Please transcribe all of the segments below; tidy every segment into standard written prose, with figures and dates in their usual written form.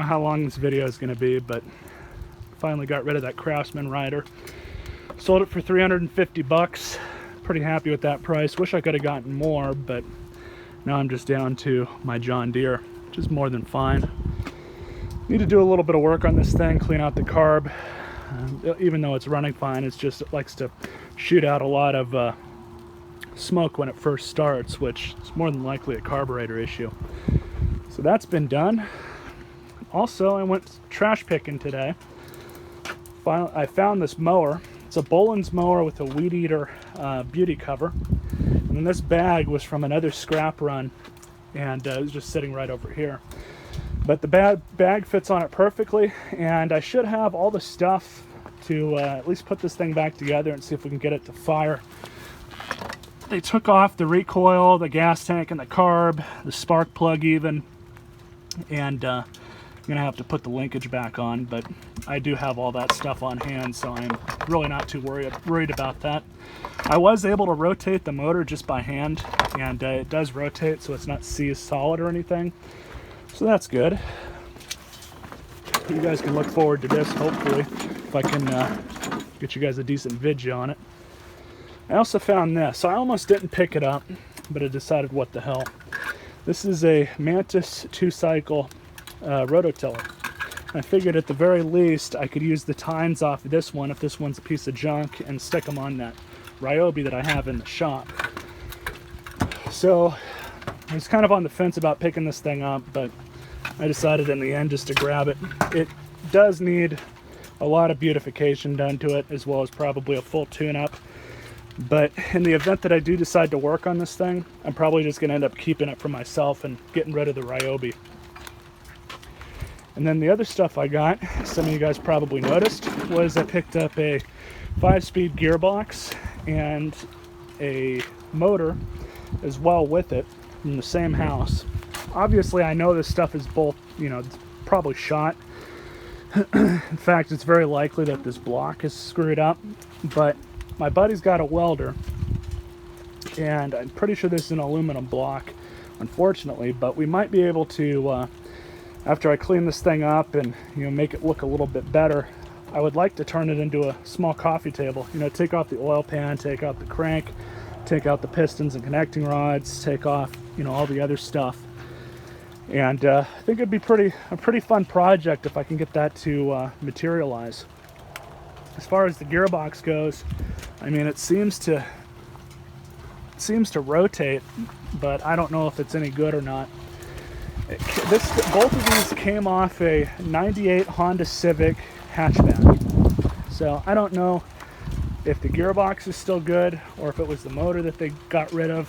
how long this video is going to be, but finally got rid of that Craftsman rider. Sold it for 350 bucks. Pretty happy with that price. Wish I could have gotten more, but now I'm just down to my John Deere, which is more than fine. Need to do a little bit of work on this thing, clean out the carb. Even though it's running fine, it likes to shoot out a lot of smoke when it first starts, which is more than likely a carburetor issue. So that's been done. Also, I went trash picking today. I found this mower. It's a Boland's mower with a weed eater beauty cover. And then this bag was from another scrap run, and it was just sitting right over here. But the bag fits on it perfectly, and I should have all the stuff to at least put this thing back together and see if we can get it to fire. They took off the recoil, the gas tank, and the carb, the spark plug even, and I'm gonna have to put the linkage back on, but I do have all that stuff on hand, so I'm really not too worried about that. I was able to rotate the motor just by hand, and it does rotate, so it's not seized solid or anything, so that's good. You guys can look forward to this, hopefully, if I can get you guys a decent video on it. I also found this. I almost didn't pick it up, but I decided what the hell. This is a Mantis 2-cycle rototiller. I figured at the very least I could use the tines off of this one if this one's a piece of junk and stick them on that Ryobi that I have in the shop. So I was kind of on the fence about picking this thing up, but I decided in the end just to grab it. It does need a lot of beautification done to it, as well as probably a full tune-up. But in the event that I do decide to work on this thing, I'm probably just going to end up keeping it for myself and getting rid of the Ryobi. And then the other stuff I got, some of you guys probably noticed, was I picked up a 5-speed gearbox and a motor as well with it from the same house. Obviously, I know this stuff is both, it's probably shot. In fact, it's very likely that this block is screwed up, but my buddy's got a welder, and I'm pretty sure this is an aluminum block, unfortunately, but we might be able to, after I clean this thing up and make it look a little bit better, I would like to turn it into a small coffee table. Take off the oil pan, take out the crank, take out the pistons and connecting rods, take off, all the other stuff. And I think it'd be a pretty fun project if I can get that to materialize. As far as the gearbox goes, I mean, it seems to rotate, but I don't know if it's any good or not. Both of these came off a '98 Honda Civic hatchback, so I don't know if the gearbox is still good or if it was the motor that they got rid of.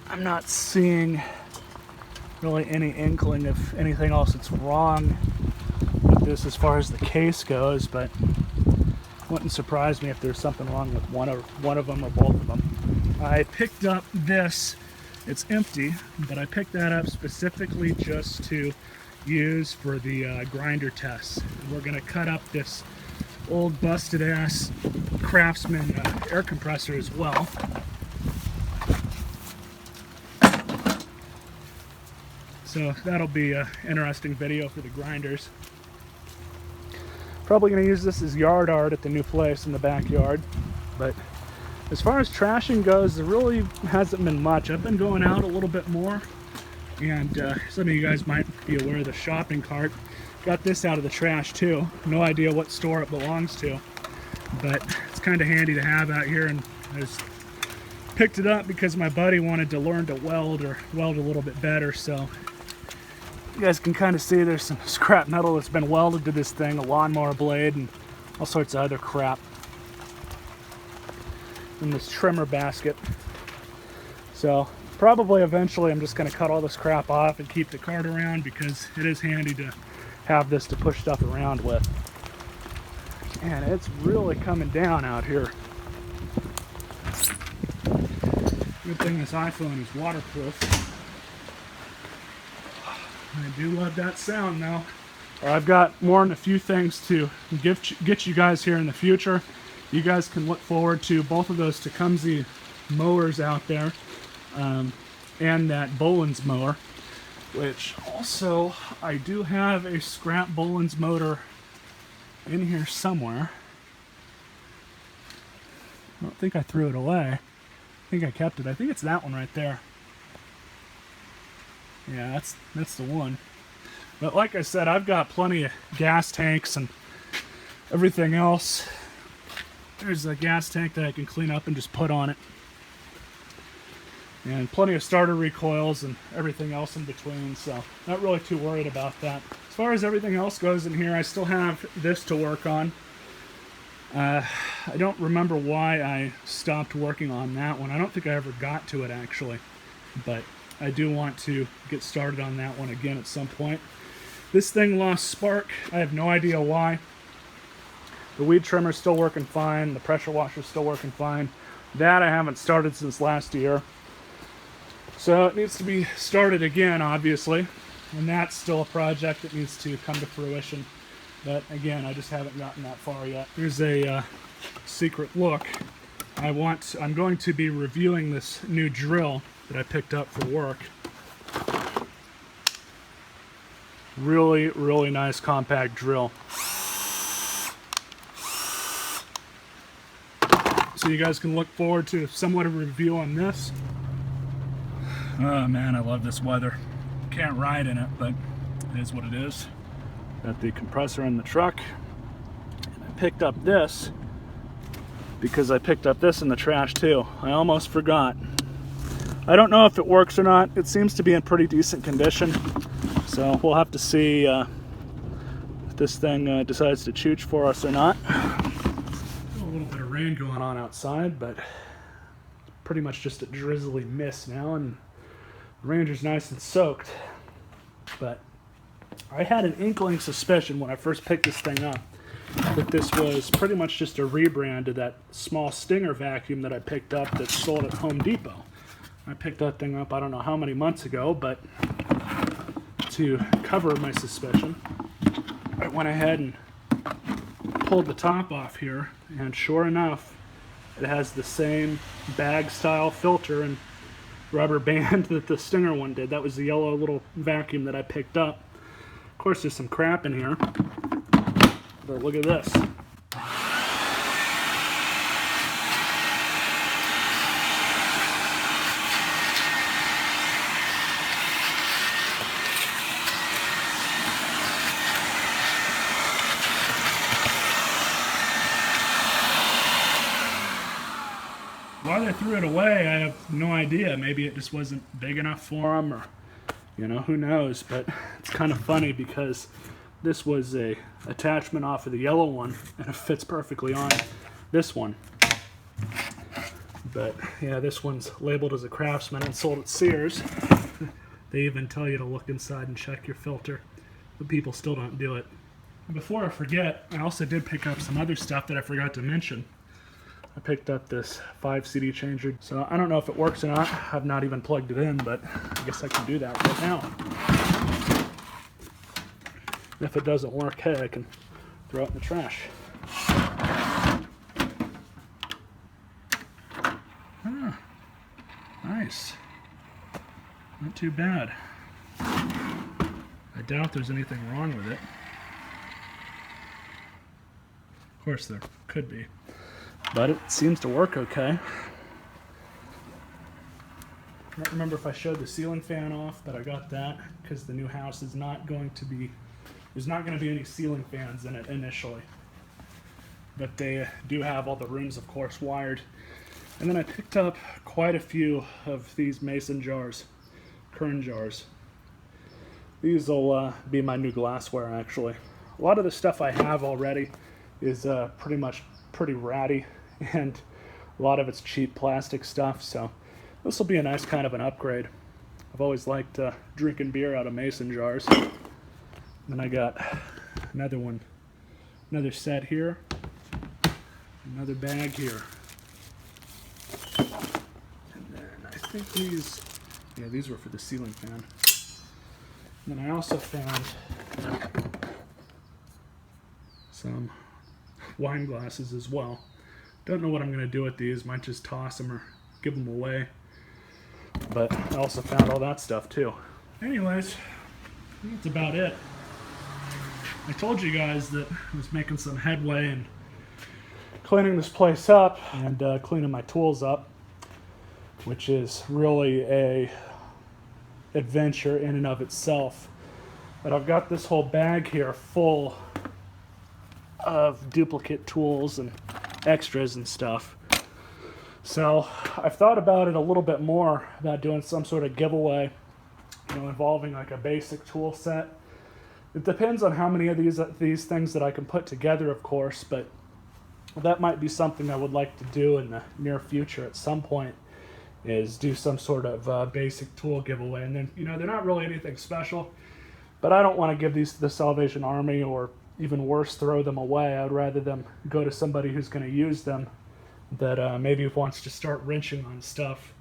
I'm not seeing really any inkling of anything else that's wrong with this as far as the case goes, but it wouldn't surprise me if there's something wrong with one of them or both of them. I picked up this. It's empty, but I picked that up specifically just to use for the grinder tests. We're going to cut up this old busted ass Craftsman air compressor as well. So that'll be an interesting video for the grinders. Probably going to use this as yard art at the new place in the backyard. But as far as trashing goes, there really hasn't been much. I've been going out a little bit more, and some of you guys might be aware of the shopping cart. Got this out of the trash too. No idea what store it belongs to, but it's kind of handy to have out here, and I just picked it up because my buddy wanted to learn to weld a little bit better. So you guys can kind of see there's some scrap metal that's been welded to this thing, a lawnmower blade, and all sorts of other crap. In this trimmer basket. So probably eventually I'm just going to cut all this crap off and keep the cart around, because it is handy to have this to push stuff around with. And it's really coming down out here. Good thing this iPhone is waterproof. I do love that sound though. I've got more than a few things to get you guys here in the future. You guys can look forward to both of those Tecumseh mowers out there, and that Boland's mower. which also I do have a scrap Boland's motor in here somewhere. I don't think I threw it away. I think I kept it. I think it's that one right there. Yeah, that's the one. But like I said, I've got plenty of gas tanks and everything else. There's a gas tank that I can clean up and just put on it. And plenty of starter recoils and everything else in between, so not really too worried about that. As far as everything else goes in here, I still have this to work on. I don't remember why I stopped working on that one. I don't think I ever got to it actually, but I do want to get started on that one again at some point. This thing lost spark. I have no idea why. The weed trimmer's still working fine. The pressure washer's still working fine. That I haven't started since last year. So it needs to be started again, obviously. And that's still a project that needs to come to fruition. But again, I just haven't gotten that far yet. Here's a secret look. I'm going to be reviewing this new drill that I picked up for work. Really, really nice compact drill. So you guys can look forward to somewhat of a review on this. Oh man, I love this weather. Can't ride in it, but it is what it is. Got the compressor in the truck. And I picked up this because I picked up this in the trash too. I almost forgot. I don't know if it works or not. It seems to be in pretty decent condition. So we'll have to see if this thing decides to chooch for us or not. A little bit of rain going on outside, but it's pretty much just a drizzly mist now, and the ranger's nice and soaked. But I had an inkling suspicion when I first picked this thing up that this was pretty much just a rebrand of that small Stinger vacuum that I picked up that's sold at Home Depot. I picked that thing up I don't know how many months ago, but to cover my suspicion, I went ahead and pulled the top off here, and sure enough, it has the same bag style filter and rubber band that the Stinger one did. That was the yellow little vacuum that I picked up. Of course, there's some crap in here, but look at this. Why they threw it away, I have no idea. Maybe it just wasn't big enough for them, or, you know, who knows. But it's kind of funny because this was a attachment off of the yellow one, and it fits perfectly on this one. But yeah, this one's labeled as a Craftsman and sold at Sears. They even tell you to look inside and check your filter, but people still don't do it. Before I forget, I also did pick up some other stuff that I forgot to mention. I picked up this 5 CD changer, so I don't know if it works or not. I've not even plugged it in, but I guess I can do that right now. If it doesn't work, hey, I can throw it in the trash. Ah, nice. Not too bad. I doubt there's anything wrong with it. Of course there could be, but it seems to work okay. I don't remember if I showed the ceiling fan off, but I got that because the new house is not going to be, there's not going to be any ceiling fans in it initially. But they do have all the rooms, of course, wired. And then I picked up quite a few of these mason jars, kern jars. These will be my new glassware, actually. A lot of the stuff I have already is pretty ratty, and a lot of it's cheap plastic stuff, so this will be a nice kind of an upgrade. I've always liked drinking beer out of mason jars. And then I got another one, another set here, another bag here. And then I think these were for the ceiling fan. And then I also found some wine glasses as well. Don't know what I'm going to do with these. Might just toss them or give them away. But I also found all that stuff too. anyways, I think that's about it. I told you guys that I was making some headway in cleaning this place up and cleaning my tools up, which is really a adventure in and of itself. But I've got this whole bag here full of duplicate tools and extras and stuff. So I've thought about it a little bit more, about doing some sort of giveaway, you know, involving like a basic tool set. It depends on how many of these things that I can put together, of course, but that might be something I would like to do in the near future at some point, is do some sort of basic tool giveaway. And then, you know, they're not really anything special, but I don't want to give these to the Salvation Army, or even worse, throw them away. I'd rather them go to somebody who's going to use them, that maybe wants to start wrenching on stuff.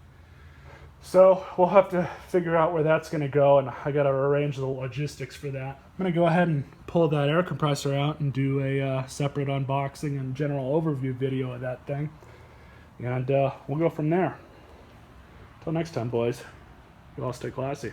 So we'll have to figure out where that's going to go, and I got to arrange the logistics for that. I'm going to go ahead and pull that air compressor out and do a separate unboxing and general overview video of that thing, and we'll go from there. Till next time, boys, you all stay classy.